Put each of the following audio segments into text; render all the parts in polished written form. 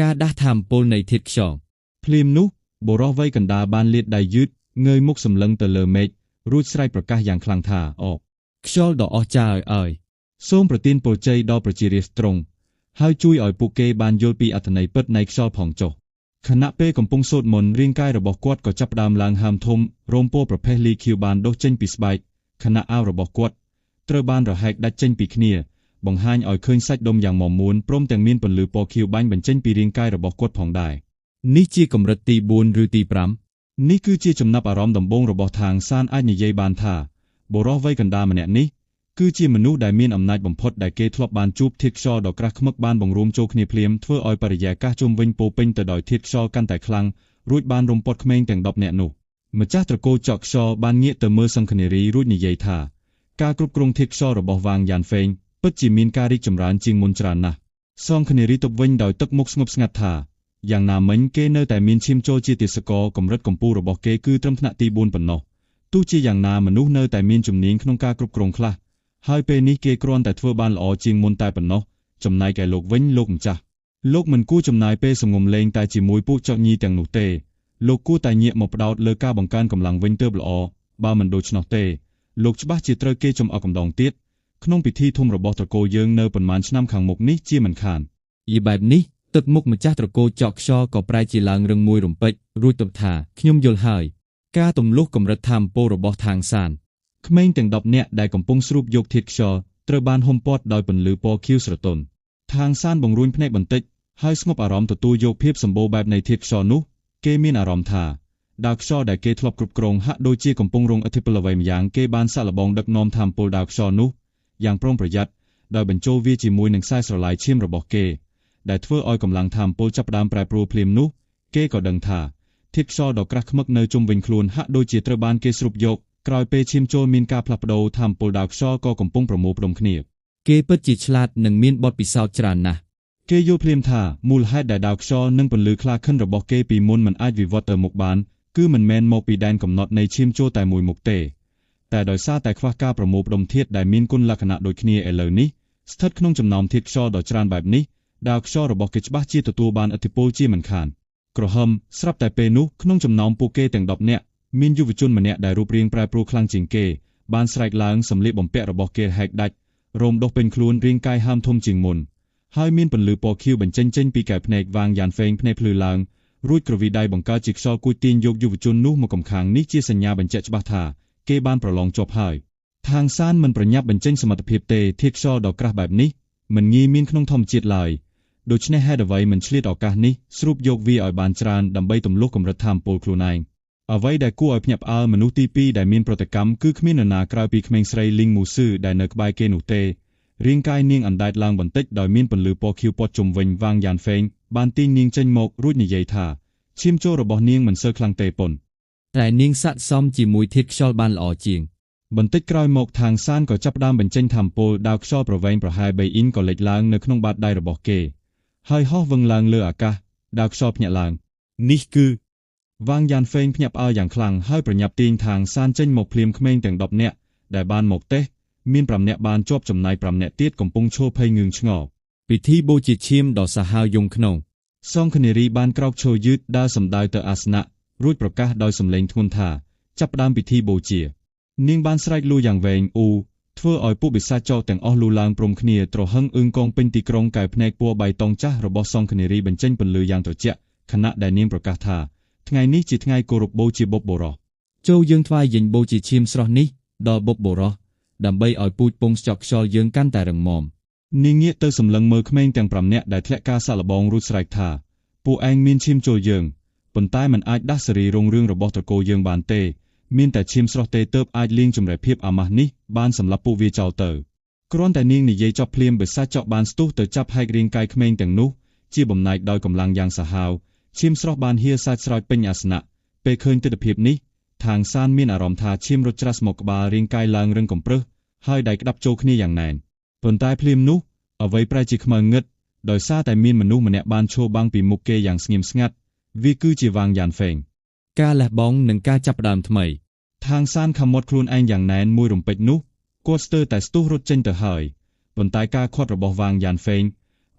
ការដាស់ថាមពលនៃធាតុខ្យល់ភ្លាមនោះបុរសវ័យកណ្ដាលបានលាតដៃយឺតងើយមុខសម្លឹងទៅលើមេឃរួចស្រែកប្រកាសយ៉ាងខ្លាំងថាអូខ្យល់ដ៏អស្ចារ្យឲ្យសូមប្រទានពរជ័យដល់ប្រជារាស្ត្រទ្រង់ហើយជួយឲ្យពួកគេបានយល់ពីអត្ថន័យពិតនៃខ្យល់ផងចុះខណៈពេលកំពុងសូត្រមន្តរាងកាយរបស់គាត់ក៏ចាប់ផ្ដើមឡើងហើមធំរោមពណ៌ប្រផេះលីខៀវបានដុះចេញពីស្បែកខណៈអាវរបស់គាត់ត្រូវបានរហែកដាច់ចេញពីគ្នាបង្ហាញឲ្យឃើញសាច់ដុំយ៉ាងមាំមួនព្រមទាំងមានពន្លឺពណ៌ខៀវបាញ់បញ្ចេញពីរាងកាយរបស់គាត់ផងដែរនេះជាកម្រិតទី4ឬទី5នេះគឺជាចំណាប់អារម្មណ៍ដំបូងរបស់ທາງសានអាចនិយាយបានថាបុរសវ័យកណ្ដាលម្នាក់នេះគឺជាមនុស្សដែលមានអំណាចបំផុតដែលគេធ្លាប់បានជួបធាតុខ្យល់ដ៏ក្រាស់ឃ្មឹកបានបង្រួមចូលគ្នាភ្លាមធ្វើឲ្យបរិយាកាសជុំវិញពោពេញទៅដោយធាតុខ្យល់កាន់តែខ្លាំងរួចបានរំពាត់ក្មេងទាំង10នាក់នោះម្ចាស់ត្រកូលចកខ្យល់បានងាកទៅមើលសង្ឃនារីរួចនិយាយថាការគ្រប់គ្រងធាតុខ្យល់របស់វាងយ៉ានហ្វេងពិតជាមានការរីកចម្រើនជាងមុនច្រើនណាស់សង្ឃនារីទប់វិញដោយទឹកមុខស្ងប់ស្ងាត់ថាយ៉ាងណាមិញគេនៅតែមានឈាមចូលជាទាសករកម្រិតកម្ពូលរបស់គេគឺត្រឹមថ្នាក់ទី4ប៉ុណ្ណោះទោះជាយ៉ាងណាមនុស្សនៅតែមានជំនាញក្នុងការគ្រប់គ្រងខ្លះហើយពេលនេះគេគ្រាន់តែធ្វើបានល្អជាងមុនតែប៉ុណ្ណោះចំណែកឯលោកវិញលោកម្ចាស់លោកមិនគួរចំណាយពេលសំងំលេងតែជាមួយពួកចៅញីទាំងនោះទេលោកគួរតែងាកមកផ្ដោតលើការបង្កើនកម្លាំងវិញទើបល្អបើមិនដូច្នោះទេលោកច្បាស់ជាត្រូវគេចំអកកម្ដងទៀតក្នុងពិធីធំរបស់ត្រកូលយើងនៅប៉ុន្មានឆ្នាំខាងមុខនេះជាមិនខានយីបែបនេះទឹកមុខម្ចាស់ត្រកូលចកខ្យល់ក៏ប្រែជាឡើងរឹងមួយរំពេចរួចទើបថាខ្ញុំយល់ហើយការទម្លុះកម្រិតថាមពលរបស់ທາງសានក្មេងទាំង10នាក់ដែលកំពុងស្រូបយកធាតុខ្យល់ត្រូវបានហុំព័ទ្ធដោយពន្លឺពណ៌ខៀវស្រទន់ທາງសានបង្រួញភ្នែកបន្តិចហើយស្ងប់អារម្មណ៍ទទួលយកភាពសម្បូរបែបនៃធាតុខ្យល់នោះគេមានអារម្មណ៍ថាដាវខ្យល់ដែលគេធ្លាប់គ្រប់គ្រងហាក់ដូចជាកំពុងរងឥទ្ធិពលអ្វីម្យ៉ាងគេបានសាក់លបងដឹកនាំថាមពលដាវខ្យល់នោះយ៉ាងប្រុងប្រយ័ត្នដោយបញ្ចូលវាជាមួយនឹងខ្សែស្រឡាយឈាមរបស់គេដែលធ្វើឲ្យកម្លាំងថាមពលចាប់ផ្ដើមប្រែប្រួលភ្លាមនោះគេក៏ដឹងថាធាតុខ្យល់ដ៏ក្រាស់ឃ្មឹកនៅជុំវិញខ្លួនហាក់ដូចជាត្រូវបានគេស្រូបយកក្រោយពេលឈាមចូលមានការផ្លាស់ប្ដូរថាមពលដាវខ្យល់ក៏កំពុងប្រមូលផ្ដុំគ្នាគេពិតជាឆ្លាតនិងមានបទពិសោធន៍ច្រើនណាស់គេយល់ភ្លាមថាមូលហេតុដែលដាវខ្យល់និងពន្លឺខ្លាឃិនរបស់គេពីមុនមិនអាចវិវត្តទៅមុខបានគឺមិនមែនមកពីដែនកំណត់នៃឈាមចូលតែមួយមុខទេតែដោយសារតែខ្វះការប្រមូលផ្ដុំធាតុដែលមានគុណលក្ខណៈដូចគ្នាឥឡូវនេះស្ថិតក្នុងចំណោមធាតុខ្យល់ដ៏ច្រើនបែបនេះដាវខ្យល់របស់គេច្បាស់ជាទទួលបានឥទ្ធិពលជាមិនខានក្រហមស្រាប់តែពេលនោះក្នុងចំណោមពួកគេទាំង10នាក់មានយុវជនម្នាក់ដែលរូបរាងប្រែប្រួលខ្លាំងជាងគេបានស្រែកឡើងសម្លៀកបំពាក់របស់គេហែកដាច់រោមដុះពេញខ្លួនរាងកាយហើមធំជាងមុនហើយមានពន្លឺពណ៌ខៀវបញ្ចេញចេញពីកែវភ្នែកវាងយ៉ានហ្វេងភ្នែកភ្លឺឡើងរួចក្រវីដៃបង្កើតជាខ្យល់គួចទាញយកយុវជននោះមកកំខាងនេះជាសញ្ញាបញ្ជាក់ច្បាស់ថាគេបានប្រឡងជាប់ហើយທາງសានមិនប្រញាប់បញ្ចេញសមត្ថភាពទេធាតុខ្យល់ដ៏ក្រាស់បែបនេះមិនងាយមានក្នុងធម្មជាតិឡើយដូច្នេះហេតុអ្វីមិនឆ្លៀតឱកាសនេះស្រូបយកវាឲ្យបានច្រើនដើម្បីទម្លុះកម្រិតថាមពលខ្លួនឯងអ្វីដែលគួរឲ្យភ្ញាក់ផ្អើលមនុស្សទី2ដែលមានប្រតិកម្មគឺគ្មាននរណាក្រៅពីក្មេងស្រីលីងមូស៊ឺដែលនៅក្បែរគេនោះទេរាងកាយនាងអណ្ដែតឡើងបន្តិចដោយមានពន្លឺពណ៌ខៀវព័ទ្ធជុំវិញវាងយ៉ានហ្វេងបានទាញនាងចេញមករួចនិយាយថាឈាមចូលរបស់នាងមិនសូវខ្លាំងទេប៉ុនតែនាងស័ក្តិសមជាមួយធាតុខ្យល់បានល្អជាងបន្តិចក្រោយមកທາງសានក៏ចាប់ផ្ដើមបញ្ចេញថាមពលដាវខ្យល់ប្រវែងប្រហែល3អ៊ីនក៏លេចឡើងនៅក្នុងបាតដៃរបស់គេហើយហោះវឹងឡើងលើអាកាសដាវខ្យល់ភ្ញាក់ឡើងនេះគឺវាងយ៉ានហ្វេងភ្ញាក់ផ្អើលយ៉ាងខ្លាំងហើយប្រញាប់ទាញທາງសានចេញមកភ្លាមក្មេងទាំង10នាក់ដែលបានមកទេមាន5នាក់បានជាប់ចំណាយ5នាក់ទៀតកំពុងឈរភ័យងឿងឆ្ងល់ពិធីបូជាឈាមដ៏សាហាវយង់ក្នុងសង្ឃនារីបានក្រោកឈរយឺតដើរសំដៅទៅអាសនៈរួចប្រកាសដោយសំឡេងធ្ងន់ថាចាប់ផ្ដើមពិធីបូជានាងបានស្រែកលូយ៉ាងវែងអ៊ូធ្វើឲ្យពួកបិសាចចោលទាំងអស់លូឡើងព្រមគ្នាត្រហឹងអឹងកងពេញទីក្រុងកែវភ្នែកពណ៌បៃតងចាស់របស់សង្ឃនារីបញ្ចេញពន្លឺយ៉ាងត្រជាក់ខណៈដែលនាងប្រកាសថាថ្ងៃនេះជាថ្ងៃគោរពបូជាបុព្វបុរសចូលយើងថ្វាយយេញបូជាឈាមស្រស់នេះដល់បុព្វបុរសដើម្បីឲ្យពូជពងស្ចក់ខ្យល់យើងកាន់តែរឹងមាំនាងងាកទៅសម្លឹងមើលក្មេងទាំង5នាក់ដែលធ្លាក់ការសាក់លបងរួចស្រែកថាពួកឯងមានឈាមចូលយើងប៉ុន្តែមិនអាចដាស់សេរីរុងរឿងរបស់ត្រកូលយើងបានទេមានតែឈាមស្រស់ទេទើបអាចលាងជម្រះភាពអាម៉ាស់នេះបានសម្រាប់ពួកវាចោលទៅគ្រាន់តែនាងនិយាយចប់ភ្លាមបិសាចចកបានស្ទុះទៅចាប់ហែករាងកាយក្មេងទាំងនោះជាបំណែកដោយកម្លាំងយ៉ាងសាហាវឈាមស្រស់បានហៀសាច់ស្រោចពេញអាសនៈពេលឃើញទិដ្ឋភាពនេះທາງសានមានអារម្មណ៍ថាឈាមរត់ច្រាសមកក្បាលរាងកាយឡើងរឹងកំព្រឹសហើយដៃក្តាប់ចូលគ្នាយ៉ាងណែនប៉ុន្តែភ្លាមនោះអ្វីប្រែជាខ្មៅងឹតដោយសារតែមានមនុស្សម្នាក់បានឈរបាំងពីមុខគេយ៉ាងស្ងៀមស្ងាត់វាគឺជាវាងយ៉ានហ្វេងការលះបង់និងការចាប់ផ្ដើមថ្មីทางសានខំមាត់ខ្លួនឯងយ៉ាងណែនមួយរំពេចនោះគាត់ស្ទើរតែស្ទុះរត់ចេញទៅហើយប៉ុន្តែការខាត់របស់វាងយ៉ានហ្វេង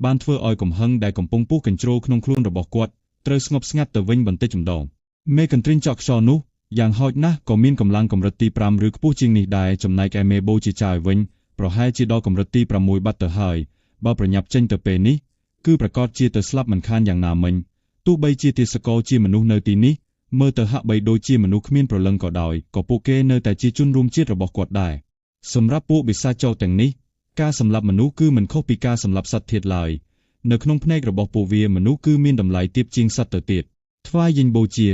បានធ្វើឲ្យកំហឹងដែលកំពុងពុះកញ្ជ្រោលក្នុងខ្លួនរបស់គាត់ត្រូវស្ងប់ស្ងាត់ទៅវិញបន្តិចម្ដងមេកន្ទ្រីងចកខ្យល់នោះយ៉ាងហោចណាស់ក៏មានកម្លាំងកម្រិតទី5ឬខ្ពស់ជាងនេះដែរចំណែកឯមេបូជាចាយវិញប្រហែលជាដល់កម្រិតទី6បាត់ទៅហើយបើប្រញាប់ចេញទៅពេលនេះគឺប្រកាសជាទៅស្លាប់មិនខានយ៉ាងណាមិញទោះបីជាទេសកលជាមនុស្សនៅទីនេះមើលទៅហាក់បីដូចជាមនុស្សគ្មានព្រលឹងក៏ដោយក៏ពួកគេនៅតែជាជនរួមជាតិរបស់គាត់ដែរសម្រាប់ពួកបិសាចចោរទាំងនេះការសម្លាប់មនុស្សគឺមិនខុសពីការសម្លាប់សត្វធាតុឡើយនៅក្នុងភ្នែករបស់ពួកវាមនុស្សគឺមានតម្លៃទាបជាងសត្វទៅទៀតថ្វាយយិញបូជា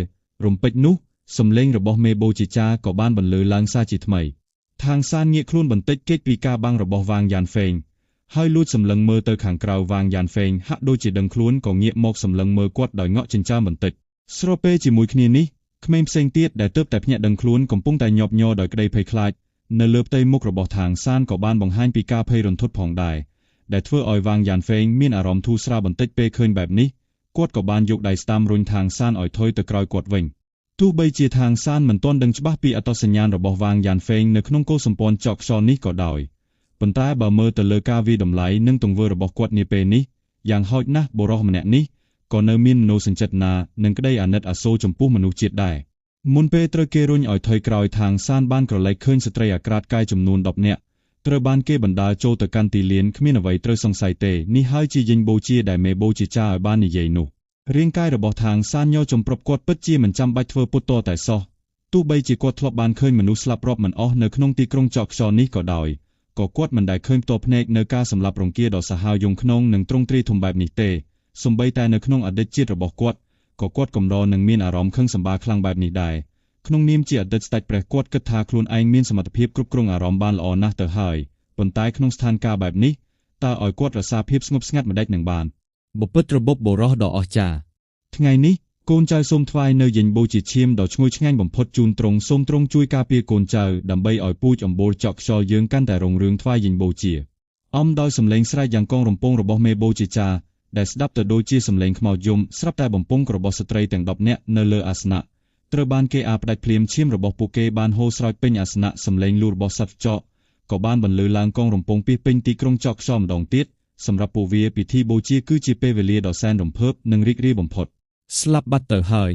រំពេចនោះសំឡេងរបស់មេបូជាចាក៏បានបន្លឺឡើងសារជាថ្មីທາງសានងាកខ្លួនបន្តិចគេចពីការបាំងរបស់វាងយ៉ានហ្វេងហើយលួចសម្លឹងមើលទៅខាងក្រៅវាងយ៉ានហ្វេងហាក់ដូចជាដឹងខ្លួនក៏ងាកមកសម្លឹងមើលគាត់ដោយងក់ចិញ្ចើមបន្តិចស្របពេលជាមួយគ្នានេះក្មេងផ្សេងទៀតដែលទើបតែភ្ញាក់ដឹងខ្លួនកំពុងតែញាប់ញ័រដោយក្តីភ័យខ្លាចនៅលើផ្ទៃមុខរបស់ທາງសានក៏បានបង្ហាញពីការភ័យរន្ធត់ផងដែរដែលធ្វើឲ្យវាងយ៉ានហ្វេងមានអារម្មណ៍ធូរស្រាលបន្តិចពេលឃើញបែបនេះគាត់ក៏បានយកដៃស្ដាំរុញທາງសានឲ្យថយទៅក្រោយគាត់វិញទោះបីជាທາງសានមិនទាន់ដឹងច្បាស់ពីអត្តសញ្ញាណរបស់វាងយ៉ានហ្វេងនៅក្នុងកុលសម្ព័ន្ធចកខ្យល់នេះក៏ដោយប៉ុន្តែបើមើលទៅលើការវិតម្លៃនិងទង្វើរបស់គាត់នាពេលនេះយ៉ាងហោចណាស់បុរសម្នាក់នេះក៏នៅមានមនោសញ្ចេតនានិងក្តីអាណិតអាសូរចំពោះមនុស្សជាតិដែរមុនពេលត្រូវគេរុញឲ្យថយក្រោយທາງសានបានក្រឡេកឃើញស្ត្រីអាក្រាតកាយចំនួន10នាក់ត្រូវបានគេបណ្ដាលចូលទៅកាន់ទីលានគ្មានអ្វីត្រូវសង្ស័យទេនេះហើយជាយិញបូជាដែលមេបូជាចាឲ្យបាននិយាយនោះរាងកាយរបស់ທາງសានញ័រចំប្រប់គាត់ពិតជាមិនចាំបាច់ធ្វើពុតតតែសោះទោះបីជាគាត់ធ្លាប់បានឃើញមនុស្សស្លាប់រាប់មិនអស់នៅក្នុងទីក្រុងចកខ្យល់នេះក៏ដោយក៏គាត់មិនដែលឃើញផ្ទាល់ភ្នែកនៅការសម្លាប់រង្គាដ៏សាហាវយង់ក្នុងនិងទ្រង់ទ្រាយធំបែបនេះទេសូម្បីតែនៅក្នុងអតីតជាតិរបស់គាត់ក៏គាត់កម្រនឹងមានអារម្មណ៍ខឹងសម្បារខ្លាំងបែបនេះដែរក្នុងនាមជាអតីតស្ដេចព្រះគាត់គិតថាខ្លួនឯងមានសមត្ថភាពគ្រប់គ្រងអារម្មណ៍បានល្អណាស់ទៅហើយប៉ុន្តែក្នុងស្ថានភាពបែបនេះតើឲ្យគាត់រក្សាភាពស្ងប់ស្ងាត់ម្ដេចនឹងបានបពិតរបបបុរសដ៏អស្ចារ្យថ្ងៃនេះកូនចៅសូមថ្វាយនៅយិញបូជាឈាមដ៏ឈ្ងុយឆ្ងាញ់បំផុតជូនទ្រង់សូមទ្រង់ជួយការពារកូនចៅដើម្បីឲ្យពូជអម្បូរចកខ្យល់យើងកាន់តែរុងរឿងថ្វាយយិញបូជាអំដោយសំឡេងស្រែកយ៉ាងកងរំពងរបស់មេបូជាចាដែលស្ដាប់ទៅដូចជាសំឡេងខ្មោចយំស្រាប់តែបំពង់របស់ស្ត្រីទាំង10នាក់នៅលើអាសនៈត្រូវបានគេផ្ដាច់ភ្លាមឈាមរបស់ពួកគេបានហូរស្រោចពេញអាសនៈសំឡេងលូរបស់សត្វចកក៏បានបន្លឺឡើងកងរំពងពីពេញទីក្រុងចកខ្យល់ម្ដងទៀតសម្រាប់ពួកវាពិធីបូជាគឺជាពេលវេលាដ៏សែនរំភើបនិងរីករាយបំផុតស្លាប់បាត់ទៅហើ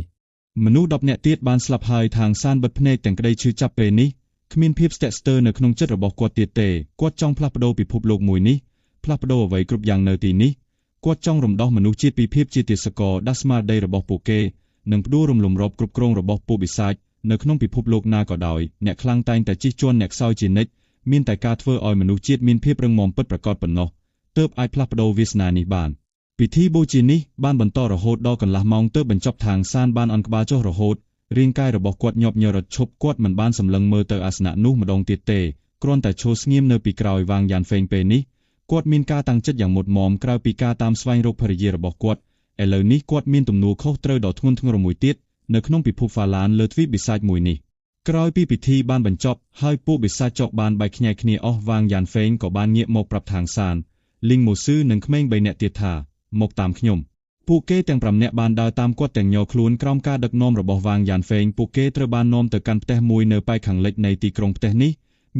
យមនុស្ស10នាក់ទៀតបានស្លាប់ហើយທາງសានបិទភ្នែកទាំងក្តីឈឺចាប់ពេលនេះគ្មានភាពស្ទាក់ស្ទើរនៅក្នុងចិត្តរបស់គាត់ទៀតទេគាត់ចង់ផ្លាស់ប្ដូរពិភពលោកមួយនេះផ្លាស់ប្ដូរអ្វីគ្រប់យ៉ាងនៅទីនេះគាត់ចង់រំដោះមនុស្សជាតិពីភាពជាទាសករដាស់ស្មារតីរបស់ពួកគេនិងផ្ដួលរំលំរ៉ប់គ្រប់គ្រងរបស់ពួកបិសាចនៅក្នុងពិភពលោកណាក៏ដោយអ្នកខ្លាំងតែងតែជិះជាន់អ្នកខ្សោយជានិច្ចមានតែការធ្វើឲ្យមនុស្សជាតិមានភាពរឹងមាំពិតប្រាកដប៉ុណ្ណោះទើបអាចផ្លាស់ប្ដូរវាសនានេះបានពិធីបូជានេះបានបន្តរហូតដល់កន្លះម៉ោងទើបបញ្ចប់ທາງសានបានអន់ក្បាលចុះរហូតរាងកាយរបស់គាត់ញាប់ញ័ររត់ឈប់គាត់មិនបានសម្លឹងមើលទៅអាសនៈនោះម្ដងទៀតទេគ្រាន់តែឈរស្ងៀមនៅពីក្រោយវាងយ៉ានហ្វេងពេលនេះគាត់មានការតាំងចិត្តយ៉ាងមុតមមក្រៅពីការតាមស្វែងរកភរិយារបស់គាត់ឥឡូវនេះគាត់មានទំនួលខុសត្រូវដ៏ធ្ងន់ធ្ងរមួយទៀតនៅក្នុងពិភពហ្វាឡានលើទ្វីបបិសាចមួយនេះក្រោយពីពិធីបានបញ្ចប់ហើយពួកបិសាចចកបានបែកខ្ញែកគ្នាអស់វាងយ៉ានហ្វេងក៏បានងាកមកប្រាប់ທາງសានលីងម៉ូស៊ឺនិងក្មេង3នាក់ទៀតថាមកតាមខ្ញុំពួកគេទាំង5នាក់បានដើរតាមគាត់ទាំងញ័រខ្លួនក្រោមការដឹកនាំរបស់វាងយ៉ានហ្វេងពួកគេត្រូវបាននាំទៅកាន់ផ្ទះមួយនៅប៉ែកខាងលិចនៃទីក្រុងផ្ទះនេះ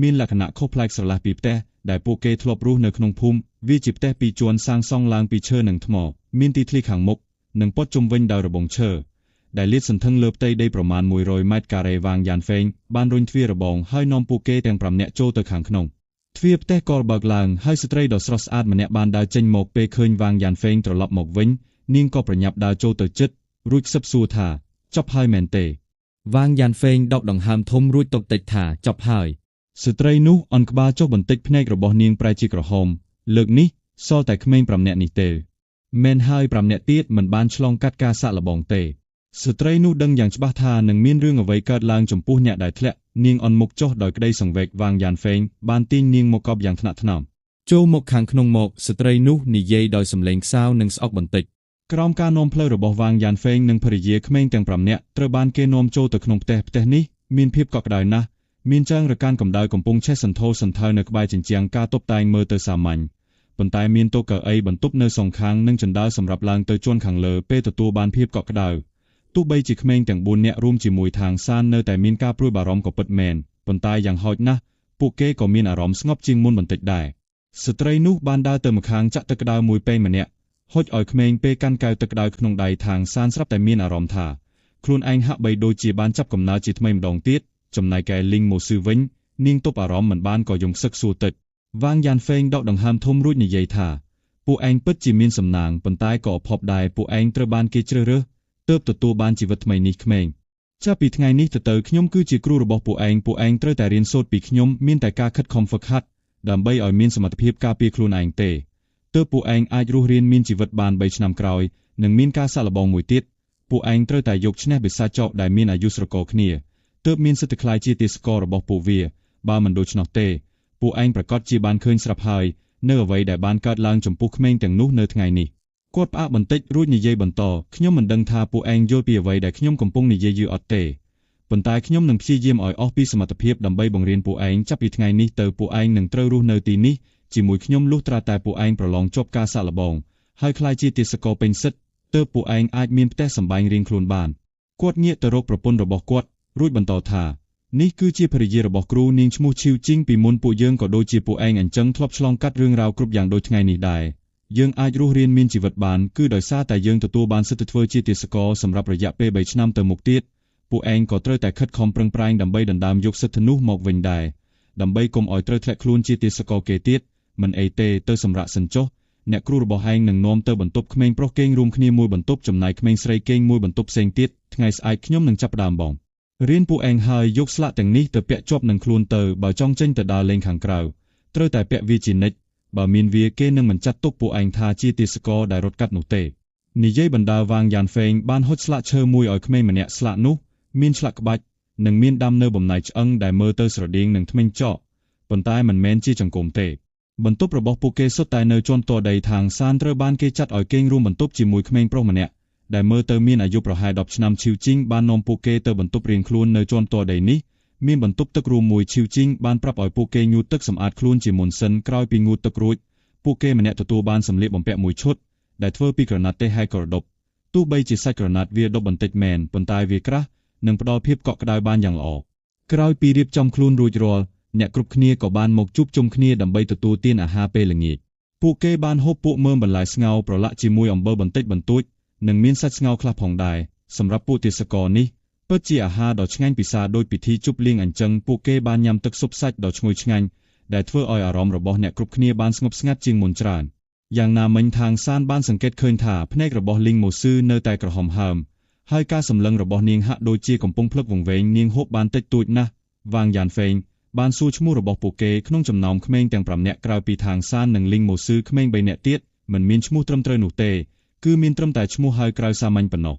មានលក្ខណៈខុសប្លែកស្រឡះពីផ្ទះដែលពួកគេធ្លាប់រស់នៅក្នុងភូមិវាជាផ្ទះពីរជាន់សាងសង់ឡើងពីឈើនិងថ្មមានទីធ្លីខាងមុខនិងព័ទ្ធជុំវិញដោយរបងឈើដែលលាតសន្ធឹងលើផ្ទៃដីប្រមាណ100ម៉ែត្រការ៉េវាងយ៉ានហ្វេងបានរុញទ្វាររបងហើយនាំពួកគេទាំង5នាក់ចូលទៅខាងក្នុងទ្វារផ្ទះក៏បើកឡើងហើយស្ត្រីដ៏ស្រស់ស្អាតម្នាក់បានដើរចេញមកពេលឃើញវាងយ៉ានហ្វេងត្រឡប់មកវិញនាងក៏ប្រញាប់ដើរចូលទៅជិតរួចខ្សឹបសួរថាចប់ហើយមែនទេវាងយ៉ានហ្វេងដកដង្ហើមធំរួចតុបតិចថាចប់ហើយស្ត្រីនោះអន់ក្បាលចុះបន្តិចភ្នែករបស់នាងប្រែជាក្រហមលើកនេះសល់តែក្មេង5នាក់នេះទេមែនហើយ5នាក់ទៀតមិនបានឆ្លងកាត់ការសាកល្បងទេស្ត្រីនោះដឹងយ៉ាងច្បាស់ថានឹងមានរឿងអ្វីកើតឡើងចំពោះអ្នកដែលធ្លាក់នាងអន់មុខចុះដោយក្តីសង្វេគវាងយ៉ានហ្វេងបានទាញនាងមកកប់យ៉ាងថ្នាក់ថ្នមចូលមកខាងក្នុងមកស្ត្រីនោះនិយាយដោយសំឡេងខ្សោនិងស្អុកបន្តិចក្រោមការនាំផ្លូវរបស់វាងយ៉ានហ្វេងនិងភរិយាក្មេងទាំង5នាក់ត្រូវបានគេនាំចូលទៅក្នុងផ្ទះនេះមានភាពកក់ក្ដៅណាស់មានចើងរកានកម្ដៅកំពុងឆេះសន្ធោសន្ធៅនៅក្បែរជញ្ជាំងការតុបតែងមើលទៅសាមញ្ញប៉ុន្តែមានតុកៅអីបន្ទប់នៅសងខាងនិងជណ្ដើរសម្រាប់ឡើងទៅជាន់ខាងលើពេលទទួលបានភាពកក់ក្ដៅទោះបីជាក្មេងទាំង4នាក់រួមជាមួយທາງសាននៅតែមានការព្រួយបារម្ភក៏ពិតមែនប៉ុន្តែយ៉ាងហោចណាស់ពួកគេក៏មានអារម្មណ៍ស្ងប់ជាងមុនបន្តិចដែរ ស្ត្រីនោះបានដើរទៅម្ខាងចាក់ទឹកក្តៅមួយពែងម្នាក់ហុចឲ្យក្មេងពេលកាន់កែវទឹកក្តៅក្នុងដៃທາງសានស្រាប់តែមានអារម្មណ៍ថាខ្លួនឯងហាក់បីដូចជាបានចាប់កំណើតជាថ្មីម្ដងទៀតចំណែកឯលីងម៉ូស៊ឺវិញនាងទប់អារម្មណ៍មិនបានក៏យំសឹកសួរតិចវ៉ាងយ៉ានហ្វេងដកដង្ហើមធំរួចនិយាយថាពួកឯងពិតជាមានសំណាងប៉ុន្តែក៏អភ័ព្វដែរពួកឯងត្រូវបានគេជ្រើសរើសទើបទទួលបានជីវិតថ្មីនេះក្មេងចាប់ពីថ្ងៃនេះទៅខ្ញុំគឺជាគ្រូរបស់ពួកឯងត្រូវតែរៀនសូត្រពីខ្ញុំមានតែការខិតខំហ្វឹកហាត់ដើម្បីឲ្យមានសមត្ថភាពការពារខ្លួនឯងទេទើបពួកឯងអាចរស់រានមានជីវិតបាន3ឆ្នាំក្រោយនិងមានការសាកល្បងមួយទៀតពួកឯងត្រូវតែយកឈ្នះបិសាចចោកដែលមានអាយុស្រករគ្នាទើបមានសិទ្ធិក្លាយជាទេសកររបស់ពួកវាបើមិនដូច្នោះទេពួកឯងប្រកាសជាបានឃើញស្រាប់ហើយនៅអ្វីដែលបានកើតឡើងចំពោះក្មេងទាំងនោះនៅថ្ងៃនេះគាត់ផ្អាកបន្តិចរួចនិយាយបន្តខ្ញុំមិនដឹងថាពួកឯងយល់ពីអ្វីដែលខ្ញុំកំពុងនិយាយយឺអត់ទេប៉ុន្តែខ្ញុំនឹងព្យាយាមឲ្យអស់ពីសមត្ថភាពដើម្បីបង្រៀនពួកឯងចាប់ពីថ្ងៃនេះទៅពួកឯងនឹងត្រូវរស់នៅទីនេះជាមួយខ្ញុំលុះត្រាតែពួកឯងប្រឡងជាប់ការសាកល្បងហើយក្លាយជាទេសករពេញសិទ្ធិទើបពួកឯងអាចមានផ្ទះសម្បែងរៀងខ្លួនបានគាត់ងាកទៅរកប្រពន្ធរបស់គាត់រួចបន្តថានេះគឺជាភរិយារបស់គ្រូនាងឈ្មោះឈីវជីងពីមុនពួកយើងក៏ដូចជាពួកឯងអញ្ចឹងធ្លាប់ឆ្លងកាត់រឿងរ៉ាវគ្រប់យ៉ាងដូចថ្ងៃនេះដែរយើងអាចរស់រានមានជីវិតបានគឺដោយសារតែយើងទទួលបានសិទ្ធិធ្វើជាទេសករសម្រាប់រយៈពេល3ឆ្នាំទៅមុខទៀតពួកឯងក៏ត្រូវតែខិតខំប្រឹងប្រែងដើម្បីដណ្ដើមយកសិទ្ធិនោះមកវិញដែរដើម្បីកុំឲ្យត្រូវធ្លាក់ខ្លួនជាទេសករគេទៀតមិនអីទេទៅសម្រាប់សិនចុះអ្នកគ្រូរបស់ឯងនឹងនាំទៅបន្ទប់ក្មេងប្រុសគេងរួមគ្នាមួយបន្ទប់ចំណែកក្មេងស្រីគេងមួយបន្ទប់ផ្សេងទៀតថ្ងៃស្អែកខ្ញុំនឹងចាប់ផ្ដើមបងរៀនពួកឯងហើយយកស្លាកទាំងនេះទៅពាក់ជាប់នឹងខ្លួនទៅបើចង់ចេញទៅដើរលេងខាងក្រៅត្រូវតែពាក់វាជានិច្ចបើមានវាគេនឹងមិនចាត់ទុកពួកឯងថាជាទេសករដែលរត់កាត់នោះទេនិយាយបណ្ដាវ៉ាងយ៉ានហ្វេងបានហុចស្លាកឈើមួយឲ្យក្មេងម្នាក់ស្លាកនោះមានឆ្លាក់ក្បាច់និងមានដាំនៅបំណែកឆ្អឹងដែលមើលទៅស្រដៀងនឹងធ្មេញចកប៉ុន្តែមិនមែនជាចង្កូមទេបន្ទប់របស់ពួកគេសុទ្ធតែនៅជាន់តដីທາງសានត្រូវបានគេចាត់ឲ្យគេងរួមបន្ទប់ជាមួយក្មេងប្រុសម្នាក់ដែលមើលទៅមានអាយុប្រហែល10ឆ្នាំឈីវជីងបាននាំពួកគេទៅបន្ទប់រៀងខ្លួននៅជាន់តដីនេះមានបន្ទប់ទឹករួមមួយឈីវជីងបានប្រាប់ឲ្យពួកគេងូតទឹកសម្អាតខ្លួនជាមុនសិនក្រោយពីងូតទឹករួចពួកគេម្នាក់ទទួលបានសម្លៀកបំពាក់មួយឈុតដែលធ្វើពីក្រណាត់ទេហើយក្រដប់ទោះបីជាសាច់ក្រណាត់វាដប់បន្តិចមែនប៉ុន្តែវាក្រាស់និងផ្ដល់ភាពកក់ក្ដៅបានយ៉ាងល្អក្រោយពីរៀបចំខ្លួនរួចរាល់អ្នកគ្រប់គ្នាក៏បានមកជួបជុំគ្នាដើម្បីទទួលទានអាហារពេលល្ងាចពួកគេបានហូបពួកមើមបន្លែស្ងោរប្រឡាក់ជាមួយអំបិលបន្តិចបន្តួចនិងមានសាច់ស្ងោរខ្លះផងដែរសម្រាប់ពួកទេសករនេះពិតជាអាហារដ៏ឆ្ងាញ់ពិសាដោយពិធីជប់លៀងអញ្ចឹងពួកគេបានញ៉ាំទឹកស៊ុបសាច់ដ៏ឈ្ងុយឆ្ងាញ់ដែលធ្វើឲ្យអារម្មណ៍របស់អ្នកគ្រប់គ្នាបានស្ងប់ស្ងាត់ជាងមុនច្រើនយ៉ាងណាមិញທາງសានបានសង្កេតឃើញថាភ្នែករបស់លីងម៉ូស៊ឺនៅតែក្រហមហើមហើយការសម្លឹងរបស់នាងហាក់ដូចជាកំពុងភ្លឹកវង្វេងនាងហូបបានតិចតួចណាស់វ៉ាងយ៉ានហ្វេងបានសួរឈ្មោះរបស់ពួកគេក្នុងចំណោមក្មេងទាំង5នាក់ក្រៅពីທາງសាននិងលីងម៉ូស៊ឺក្មេង3នាក់ទៀតមិនមានឈ្មោះត្រឹមត្រូវនោះទេគឺមានត្រឹមតែឈ្មោះហៅក្រៅសាមញ្ញប៉ុណ្ណោះ